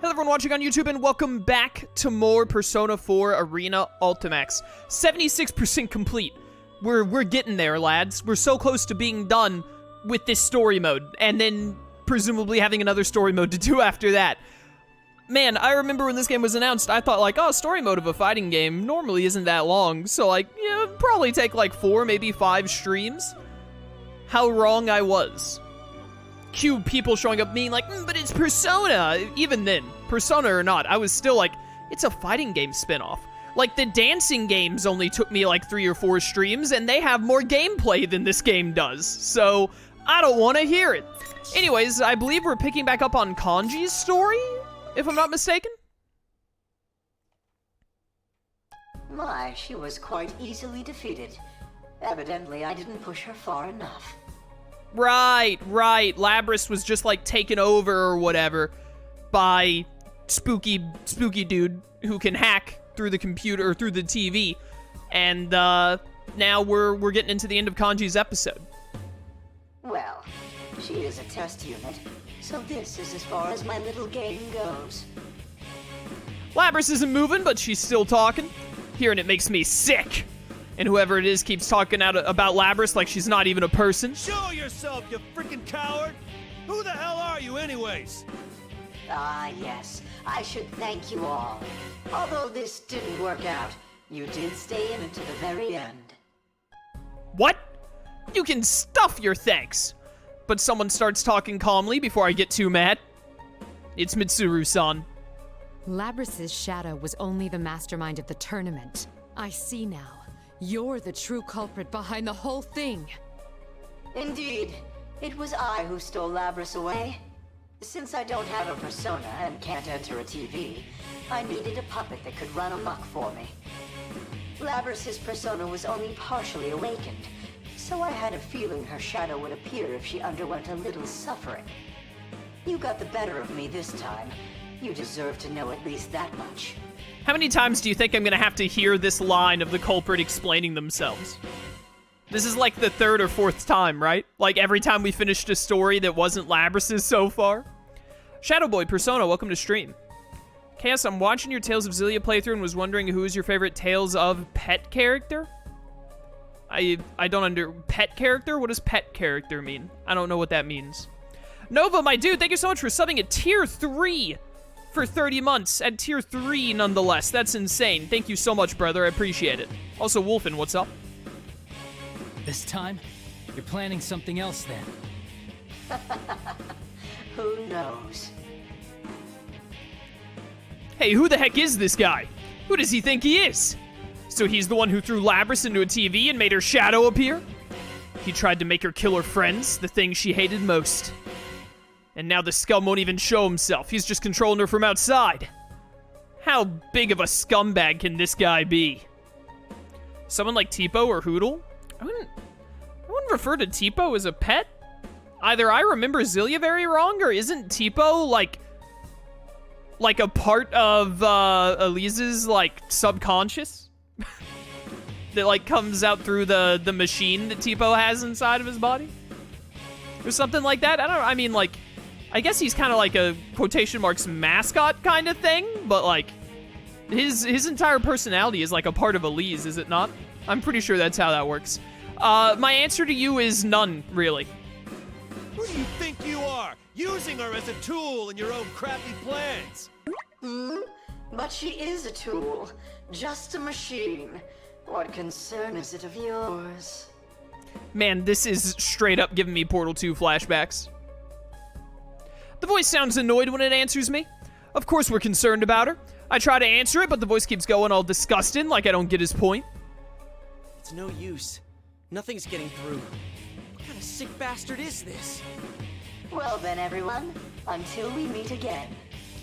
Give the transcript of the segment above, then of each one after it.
Hello everyone watching on YouTube and welcome back to more Persona 4 Arena Ultimax. 76% complete. We're getting there, lads. We're so close to being done with this story mode, and then presumably having another story mode to do after that. Man, I remember when this game was announced, I thought like, oh, story mode of a fighting game normally isn't that long, so like, yeah, it'd probably take like 4, maybe 5 streams. How wrong I was. Cue people showing up being like, but it's Persona! Even then, Persona or not, I was still like, it's a fighting game spinoff. Like, the dancing games only took me like 3 or 4 streams, and they have more gameplay than this game does, so I don't want to hear it. Anyways, I believe we're picking back up on Kanji's story, if I'm not mistaken? My, she was quite easily defeated. Evidently, I didn't push her far enough. Right. Labrys was just like taken over or whatever by spooky dude who can hack through the computer or through the TV. And now we're getting into the end of Kanji's episode. Well, she is a test unit, so this is as far as my little game goes. Labrys isn't moving, but she's still talking. Hearing it makes me sick. And whoever it is keeps talking out about Labrys like she's not even a person. Show yourself, you freaking coward! Who the hell are you anyways? Ah, yes. I should thank you all. Although this didn't work out, you did stay in it to the very end. What? You can stuff your thanks. But someone starts talking calmly before I get too mad. It's Mitsuru-san. Labrys' shadow was only the mastermind of the tournament. I see now. You're the true culprit behind the whole thing. Indeed. It was I who stole Labrys away. Since I don't have a persona and can't enter a TV, I needed a puppet that could run amok for me. Labrys' persona was only partially awakened, so I had a feeling her shadow would appear if she underwent a little suffering. You got the better of me this time. You deserve to know at least that much. How many times do you think I'm gonna have to hear this line of the culprit explaining themselves? This is like the 3rd or 4th time, right? Like every time we finished a story that wasn't Labrys' so far. Shadow Boy Persona, welcome to stream. Chaos, I'm watching your Tales of Xillia playthrough and was wondering who is your favorite Tales of pet character? I don't pet character? What does pet character mean? I don't know what that means. Nova, my dude, thank you so much for subbing at tier 3 for 30 months at tier 3 nonetheless. That's insane. Thank you so much, brother. I appreciate it. Also, Wolfen, what's up? This time, you're planning something else then. Who knows? Hey, who the heck is this guy? Who does he think he is? So he's the one who threw Labrys into a TV and made her shadow appear? He tried to make her kill her friends, the thing she hated most. And now the scum won't even show himself. He's just controlling her from outside. How big of a scumbag can this guy be? Someone like Tipo or Hoodle? I wouldn't refer to Tipo as a pet. Either I remember Xillia very wrong, or isn't Tipo like a part of Elise's like subconscious that like comes out through the machine that Tipo has inside of his body, or something like that? I don't know. I mean, like, I guess he's kind of like a quotation marks mascot kind of thing, but like his entire personality is like a part of Elise, is it not? I'm pretty sure that's how that works. My answer to you is none, really. Who do you think you are? Using her as a tool in your own crappy plans. But she is a tool. Just a machine. What concern is it of yours? Man, this is straight up giving me Portal 2 flashbacks. The voice sounds annoyed when it answers me. Of course we're concerned about her. I try to answer it, but the voice keeps going all disgusted, like I don't get his point. It's no use. Nothing's getting through. What kind of sick bastard is this? Well then, everyone. Until we meet again.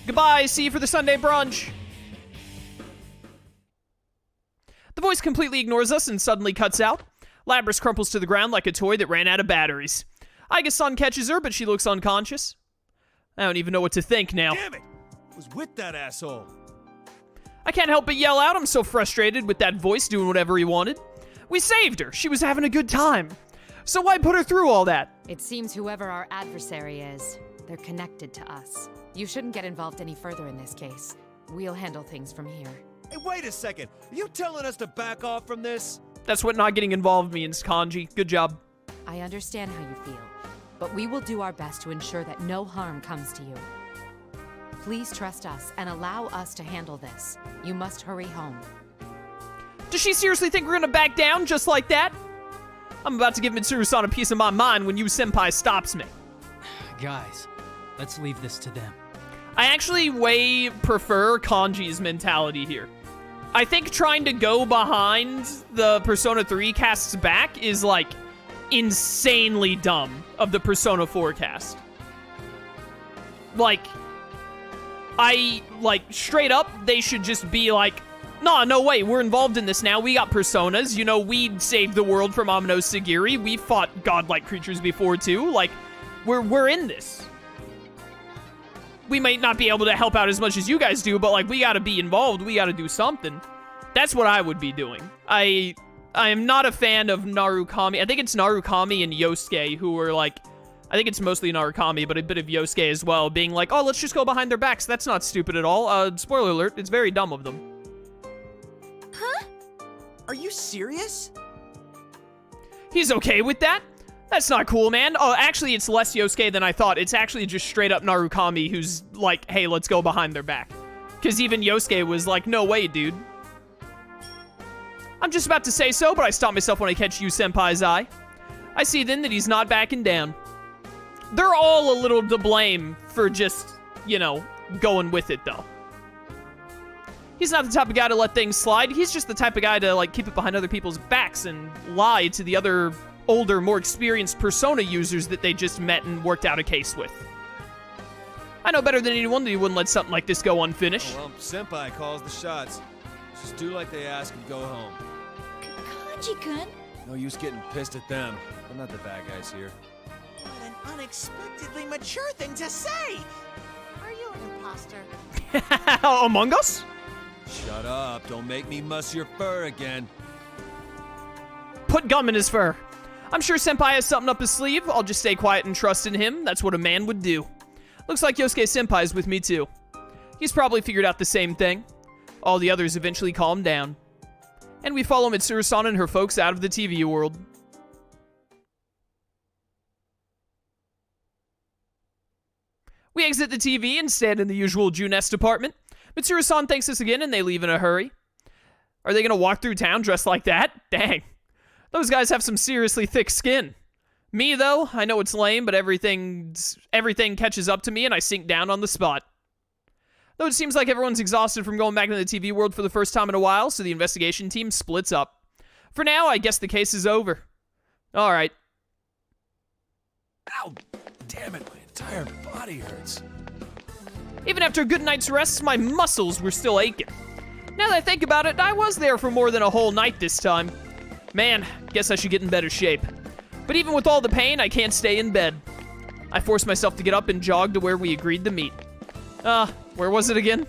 Goodbye, see you for the Sunday brunch. The voice completely ignores us and suddenly cuts out. Labrys crumples to the ground like a toy that ran out of batteries. Aiga-san catches her, but she looks unconscious. I don't even know what to think now. Damn it! I was with that asshole. I can't help but yell out. I'm so frustrated with that voice doing whatever he wanted. We saved her. She was having a good time. So why put her through all that? It seems whoever our adversary is, They're connected to us. You shouldn't get involved any further in this case. We'll handle things from here. Hey, wait a second. Are you telling us to back off from this? That's what not getting involved means, Kanji. Good job. I understand how you feel, but we will do our best to ensure that no harm comes to you. Please trust us and allow us to handle this. You must hurry home. Does she seriously think we're gonna back down just like that? I'm about to give Mitsuru-san a piece of my mind when you senpai stops me. Guys, let's leave this to them. I actually way prefer Kanji's mentality here. I think trying to go behind the Persona 3 cast's back is, like, insanely dumb of the Persona 4 cast. Like, straight up, they should just be like, nah, no way, we're involved in this now. We got personas. You know, we saved the world from Amano Sagiri. We fought godlike creatures before, too. Like, we're in this. We might not be able to help out as much as you guys do, but, like, we gotta be involved. We gotta do something. That's what I would be doing. I am not a fan of Narukami. I think it's Narukami and Yosuke who are, like, I think it's mostly Narukami, but a bit of Yosuke as well, being like, oh, let's just go behind their backs. That's not stupid at all. Spoiler alert, it's very dumb of them. Huh? Are you serious? He's okay with that? That's not cool, man. Oh, actually, it's less Yosuke than I thought. It's actually just straight up Narukami who's like, hey, let's go behind their back. Because even Yosuke was like, no way, dude. I'm just about to say so, but I stop myself when I catch you senpai's eye. I see then that he's not backing down. They're all a little to blame for just, you know, going with it, though. He's not the type of guy to let things slide. He's just the type of guy to, like, keep it behind other people's backs and lie to the other older, more experienced Persona users that they just met and worked out a case with. I know better than anyone that he wouldn't let something like this go unfinished. Well, Senpai calls the shots. Just do like they ask and go home. Kanji-kun? No use getting pissed at them. We're not the bad guys here. What an unexpectedly mature thing to say! Are you an imposter? Among Us? Shut up. Don't make me muss your fur again. Put gum in his fur. I'm sure Senpai has something up his sleeve. I'll just stay quiet and trust in him. That's what a man would do. Looks like Yosuke Senpai's with me too. He's probably figured out the same thing. All the others eventually calm down. And we follow Mitsuru-san and her folks out of the TV world. We exit the TV and stand in the usual Juness department. Mitsuru-san thanks us again and they leave in a hurry. Are they gonna walk through town dressed like that? Dang. Those guys have some seriously thick skin. Me, though, I know it's lame, but everything catches up to me and I sink down on the spot. Though it seems like everyone's exhausted from going back into the TV world for the first time in a while, so the investigation team splits up. For now, I guess the case is over. Alright. Ow! Damn it, my entire body hurts. Even after a good night's rest, my muscles were still aching. Now that I think about it, I was there for more than a whole night this time. Man, guess I should get in better shape. But even with all the pain, I can't stay in bed. I forced myself to get up and jog to where we agreed to meet. Where was it again?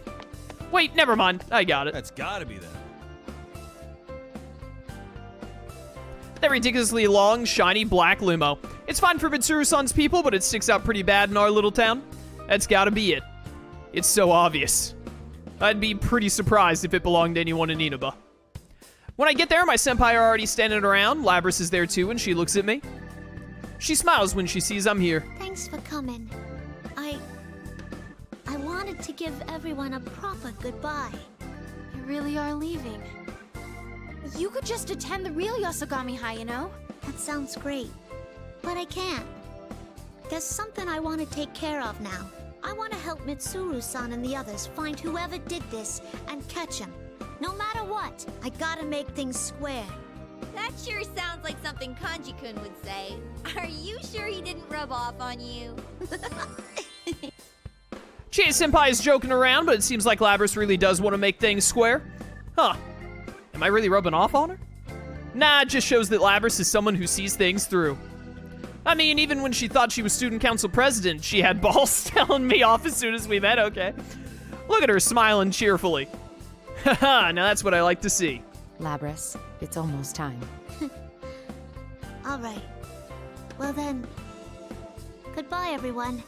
Wait, never mind. I got it. That's gotta be that. That ridiculously long, shiny black limo. It's fine for Mitsuru-san's people, but it sticks out pretty bad in our little town. That's gotta be it. It's so obvious. I'd be pretty surprised if it belonged to anyone in Inaba. When I get there, my senpai are already standing around. Labrys is there too, and she looks at me. She smiles when she sees I'm here. Thanks for coming. I wanted to give everyone a proper goodbye. You really are leaving. You could just attend the real Yasogami High, you know? That sounds great. But I can't. There's something I want to take care of now. I want to help Mitsuru-san and the others find whoever did this and catch him. No matter what, I gotta make things square. That sure sounds like something Kanji-kun would say. Are you sure he didn't rub off on you? Chie senpai is joking around, but it seems like Labrys really does want to make things square. Huh. Am I really rubbing off on her? Nah, it just shows that Labrys is someone who sees things through. I mean, even when she thought she was student council president, she had balls telling me off as soon as we met, okay? Look at her smiling cheerfully. Haha, now that's what I like to see. Labrys, it's almost time. All right. Well then, goodbye everyone.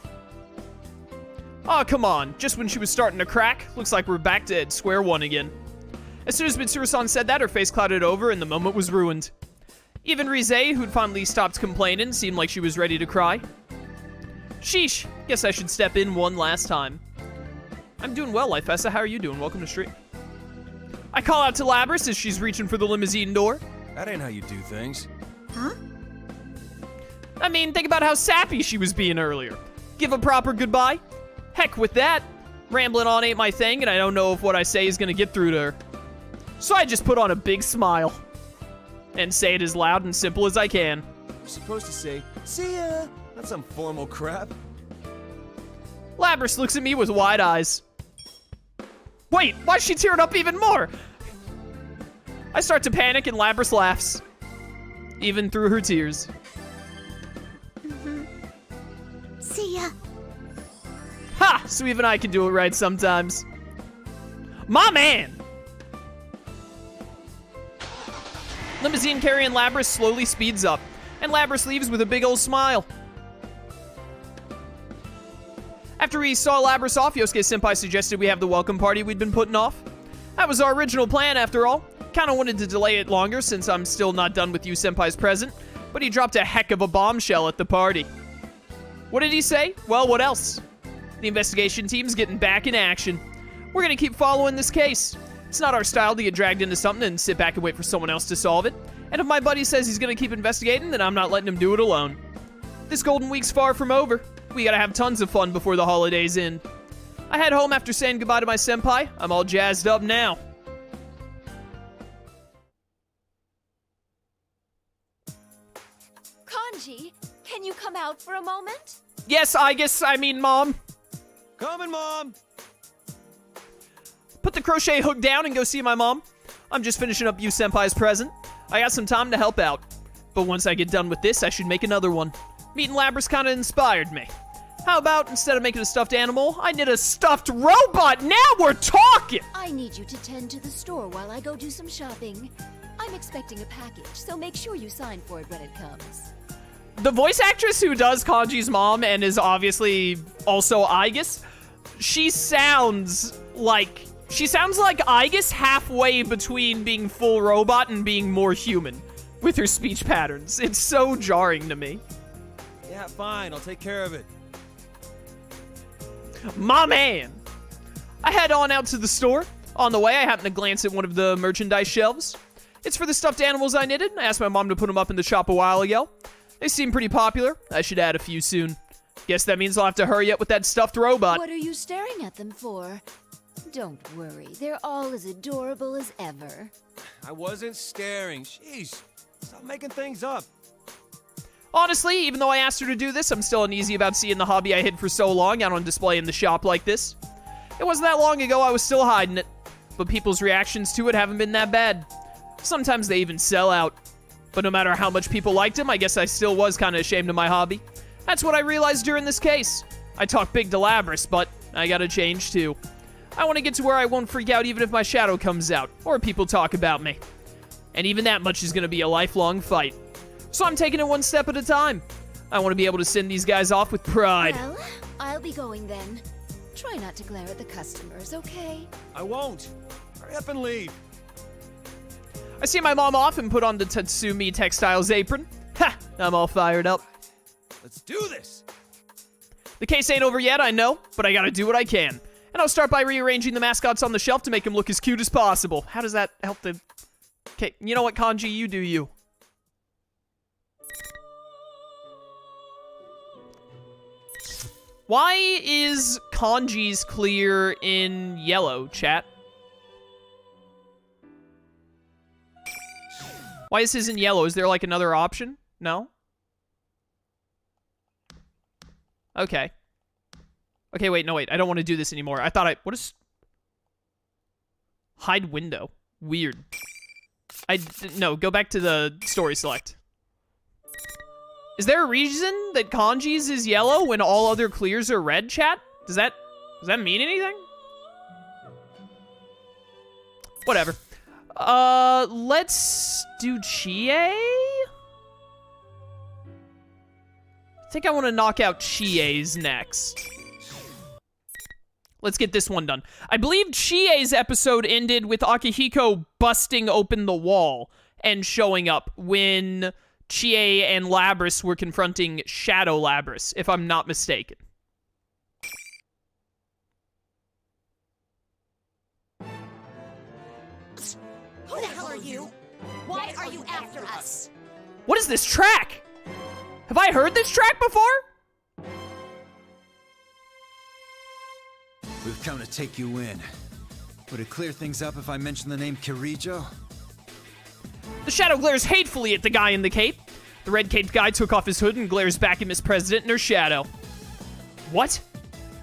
Aw, come on. Just when she was starting to crack, looks like we're back to square one again. As soon as Mitsuru-san said that, her face clouded over and the moment was ruined. Even Rize, who'd finally stopped complaining, seemed like she was ready to cry. Sheesh, guess I should step in one last time. I'm doing well, Lifessa. How are you doing? Welcome to stream. I call out to Labrys as she's reaching for the limousine door. That ain't how you do things. Huh? I mean, think about how sappy she was being earlier. Give a proper goodbye? Heck with that. Rambling on ain't my thing, and I don't know if what I say is gonna get through to her. So I just put on a big smile. And say it as loud and simple as I can. You're supposed to say, see ya! Not some formal crap. Labrys looks at me with wide eyes. Wait, why's she tearing up even more? I start to panic and Labrys laughs. Even through her tears. See ya. Ha! So even I can do it right sometimes. My man! Limousine carrying Labrys slowly speeds up, and Labrys leaves with a big old smile. After we saw Labrys off, Yosuke-senpai suggested we have the welcome party we'd been putting off. That was our original plan, after all. Kinda wanted to delay it longer since I'm still not done with you senpai's present, but he dropped a heck of a bombshell at the party. What did he say? Well, what else? The investigation team's getting back in action. We're gonna keep following this case. It's not our style to get dragged into something and sit back and wait for someone else to solve it. And if my buddy says he's gonna keep investigating, then I'm not letting him do it alone. This golden week's far from over. We gotta have tons of fun before the holidays end. I head home after saying goodbye to my senpai. I'm all jazzed up now. Kanji, can you come out for a moment? Yes, I mean, Mom. Coming, Mom! Put the crochet hook down and go see my mom. I'm just finishing up you senpai's present. I got some time to help out. But once I get done with this, I should make another one. Meeting Labrys kinda inspired me. How about, instead of making a stuffed animal, I did a stuffed robot? Now we're talking! I need you to tend to the store while I go do some shopping. I'm expecting a package, so make sure you sign for it when it comes. The voice actress who does Kanji's mom and is obviously also Aigis, she sounds like Aigis halfway between being full robot and being more human with her speech patterns. It's so jarring to me. Yeah, fine, I'll take care of it. My man! I head on out to the store. On the way, I happen to glance at one of the merchandise shelves. It's for the stuffed animals I knitted. I asked my mom to put them up in the shop a while ago. They seem pretty popular. I should add a few soon. Guess that means I'll have to hurry up with that stuffed robot. What are you staring at them for? Don't worry, they're all as adorable as ever. I wasn't staring. Jeez, stop making things up. Honestly, even though I asked her to do this, I'm still uneasy about seeing the hobby I hid for so long out on display in the shop like this. It wasn't that long ago I was still hiding it, but people's reactions to it haven't been that bad. Sometimes they even sell out. But no matter how much people liked him, I guess I still was kind of ashamed of my hobby. That's what I realized during this case. I talk big to Labrys, but I gotta change too. I want to get to where I won't freak out even if my shadow comes out, or people talk about me. And even that much is gonna be a lifelong fight. So I'm taking it one step at a time. I want to be able to send these guys off with pride. Well, I'll be going then. Try not to glare at the customers, okay? I won't. Hurry up and leave. I see my mom off and put on the Tatsumi Textiles apron. Ha! I'm all fired up. Let's do this. The case ain't over yet, I know, but I gotta do what I can. And I'll start by rearranging the mascots on the shelf to make them look as cute as possible. How does that help the... Okay, you know what, Kanji? You do you. Why is Kanji's clear in yellow, chat? Why is his in yellow? Is there like another option? No? Okay. Okay, wait, no, wait. I don't want to do this anymore. I thought what is... Hide window. Weird. No, go back to the story select. Is there a reason that Kanji's is yellow when all other clears are red, chat? Does that mean anything? Whatever. Let's do Chie? I think I want to knock out Chie's next. Let's get this one done. I believe Chie's episode ended with Akihiko busting open the wall and showing up when Chie and Labrys were confronting Shadow Labrys, if I'm not mistaken. Who the hell are you? Why are you after us? What is this track? Have I heard this track before? We've come to take you in. Would it clear things up if I mention the name Kirijo? The Shadow glares hatefully at the guy in the cape. The red-caped guy took off his hood and glares back at Miss President and her shadow. What?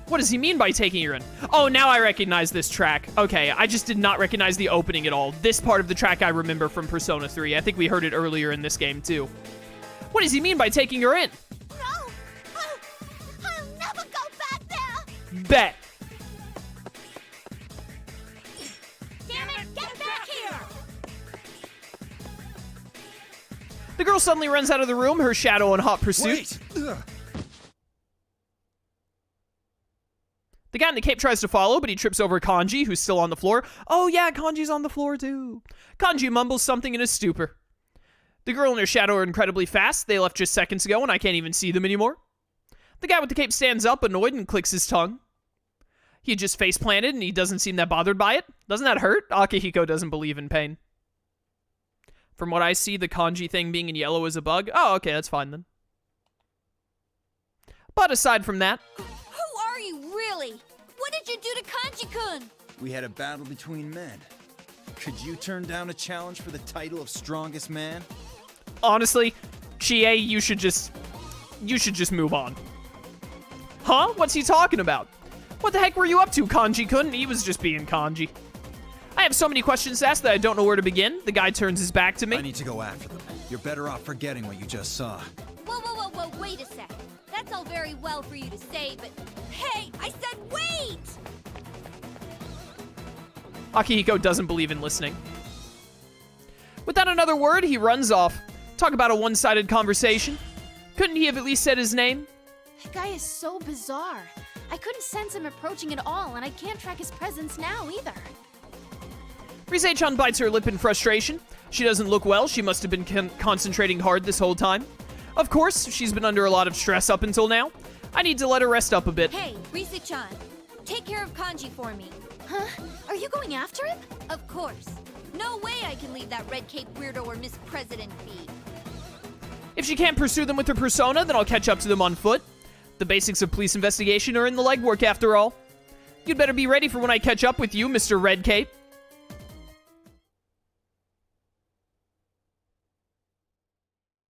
What does he mean by taking her in? Oh, now I recognize this track. Okay, I just did not recognize the opening at all. This part of the track I remember from Persona 3. I think we heard it earlier in this game, too. What does he mean by taking her in? No! I'll never go back there! Bet. Damn it, get back here! The girl suddenly runs out of the room, her shadow in hot pursuit. Wait! Ugh. The guy in the cape tries to follow, but he trips over Kanji, who's still on the floor. Oh yeah, Kanji's on the floor too. Kanji mumbles something in a stupor. The girl and her shadow are incredibly fast. They left just seconds ago, and I can't even see them anymore. The guy with the cape stands up, annoyed, and clicks his tongue. He had just face planted, and he doesn't seem that bothered by it. Doesn't that hurt? Akihiko doesn't believe in pain. From what I see, the Kanji thing being in yellow is a bug. Oh, okay, that's fine then. But aside from that... Who are you, really? What did you do to Kanji-kun? We had a battle between men. Could you turn down a challenge for the title of strongest man? Honestly, Chie, you should just move on. Huh? What's he talking about? What the heck were you up to, Kanji-kun? He was just being Kanji. I have so many questions to ask that I don't know where to begin. The guy turns his back to me. I need to go after them. You're better off forgetting what you just saw. Whoa, wait a sec. That's all very well for you to say, but... Hey, I said wait! Akihiko doesn't believe in listening. Without another word, he runs off. Talk about a one-sided conversation. Couldn't he have at least said his name? That guy is so bizarre. I couldn't sense him approaching at all, and I can't track his presence now either. Rise-chan bites her lip in frustration. She doesn't look well. She must have been concentrating hard this whole time. Of course, she's been under a lot of stress up until now. I need to let her rest up a bit. Hey, Rise-chan, take care of Kanji for me. Huh? Are you going after him? Of course. No way I can leave that red cape weirdo or Miss President be. If she can't pursue them with her persona, then I'll catch up to them on foot. The basics of police investigation are in the legwork after all. You'd better be ready for when I catch up with you, Mr. Red Cape.